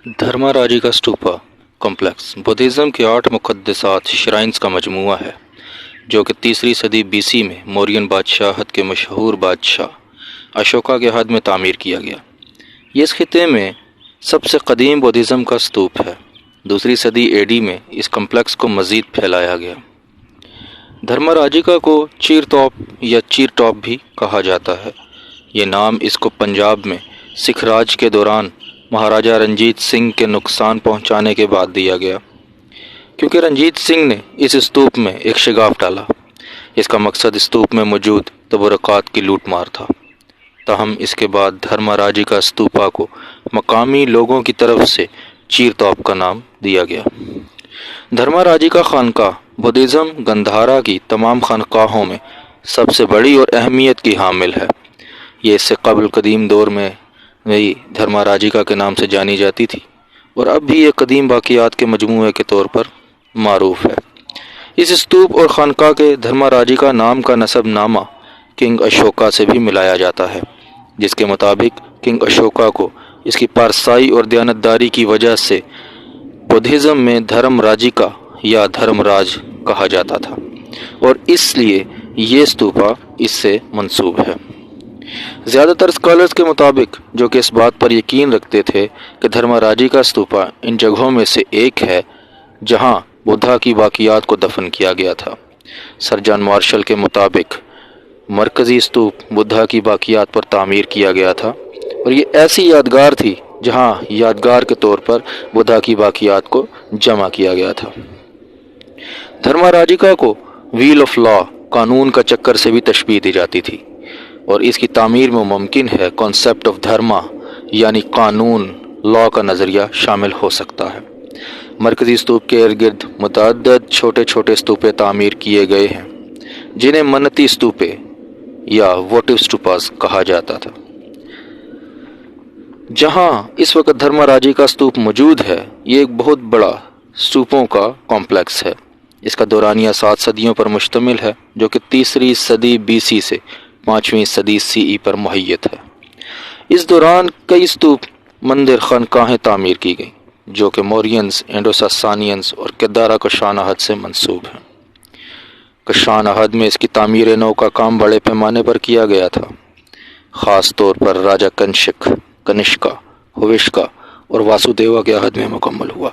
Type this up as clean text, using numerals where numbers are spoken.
دھرما راجی کا stupa complex Buddhism کے 8 مقدسات shrines کا مجموعہ ہے جو کہ 3 صدی بی سی میں مورین بادشاہت کے مشہور بادشاہ اشوکا کے عہد میں تعمیر کیا گیا۔ یہ اس خطے میں سب سے قدیم بدھزم کا استوپ ہے۔ 2 صدی اے ڈی میں اس کمپلیکس کو مزید پھیلایا گیا۔ دھرما راجیکا کو چیر توپ یا چیر ٹاپ بھی کہا جاتا ہے۔ یہ نام اس کو پنجاب میں سکھ راج کے دوران مہاراجہ رنجیت سنگھ کے نقصان پہنچانے کے بعد دیا گیا، کیونکہ رنجیت سنگھ نے اس استوپ میں ایک شگاف ڈالا۔ اس کا مقصد استوپ میں موجود تبرکات کی لوٹ مار تھا۔ تاہم اس کے بعد دھرما راجی کا استوپا کو مقامی لوگوں کی طرف سے چیر توپ کا نام دیا گیا۔ دھرما راجی کا خانقاہ بدھزم گندھارا کی تمام خانقاہوں میں سب سے بڑی اور اہمیت کی حامل ہے۔ یہ اس سے قبل قدیم دور میں وہی دھرما راجیکا کے نام سے جانی جاتی تھی اور اب بھی یہ قدیم باقیات کے مجموعے کے طور پر معروف ہے۔ اس استوپ اور خانقاہ کے دھرما راجیکا نام کا نسب نامہ کنگ اشوکا سے بھی ملایا جاتا ہے، جس کے مطابق کنگ اشوکا کو اس کی پارسائی اور دیانتداری کی وجہ سے بدھزم میں دھرم راجیکا یا دھرم راج کہا جاتا تھا اور اس لیے یہ استوپا اس سے منسوب ہے۔ زیادہ تر اسکالرز کے مطابق، جو کہ اس بات پر یقین رکھتے تھے کہ دھرما راجی کا استوپا ان جگہوں میں سے ایک ہے جہاں بدھا کی باقیات کو دفن کیا گیا تھا۔ سر جان مارشل کے مطابق مرکزی استوپ بدھا کی باقیات پر تعمیر کیا گیا تھا اور یہ ایسی یادگار تھی جہاں یادگار کے طور پر بدھا کی باقیات کو جمع کیا گیا تھا۔ دھرما راجیکا کو ویل آف لا، قانون کا چکر سے بھی تشبیہ دی جاتی تھی اور اس کی تعمیر میں ممکن ہے کانسیپٹ آف دھرما یعنی قانون، لا کا نظریہ شامل ہو سکتا ہے۔ مرکزی استوپ کے ارد گرد متعدد چھوٹے چھوٹے استوپے تعمیر کیے گئے ہیں جنہیں منتی استوپے یا ووٹیو اسٹوپاز کہا جاتا تھا۔ جہاں اس وقت دھرما راجی کا استوپ موجود ہے، یہ ایک بہت بڑا استوپوں کا کمپلیکس ہے۔ اس کا دورانیہ 7 صدیوں پر مشتمل ہے، جو کہ 3 صدی بی سی سے 5ویں صدی سی ای پر محیط ہے۔ اس دوران کئی استوپ، مندر، خانقاہیں تعمیر کی گئیں جو کہ مورینز، انڈو ساسانینز اور کدارا کشان عہد سے منسوب ہیں۔ کشان عہد میں اس کی تعمیر نو کا کام بڑے پیمانے پر کیا گیا تھا، خاص طور پر راجہ کنشکا، ہوشکا اور واسودیوا کے عہد میں مکمل ہوا۔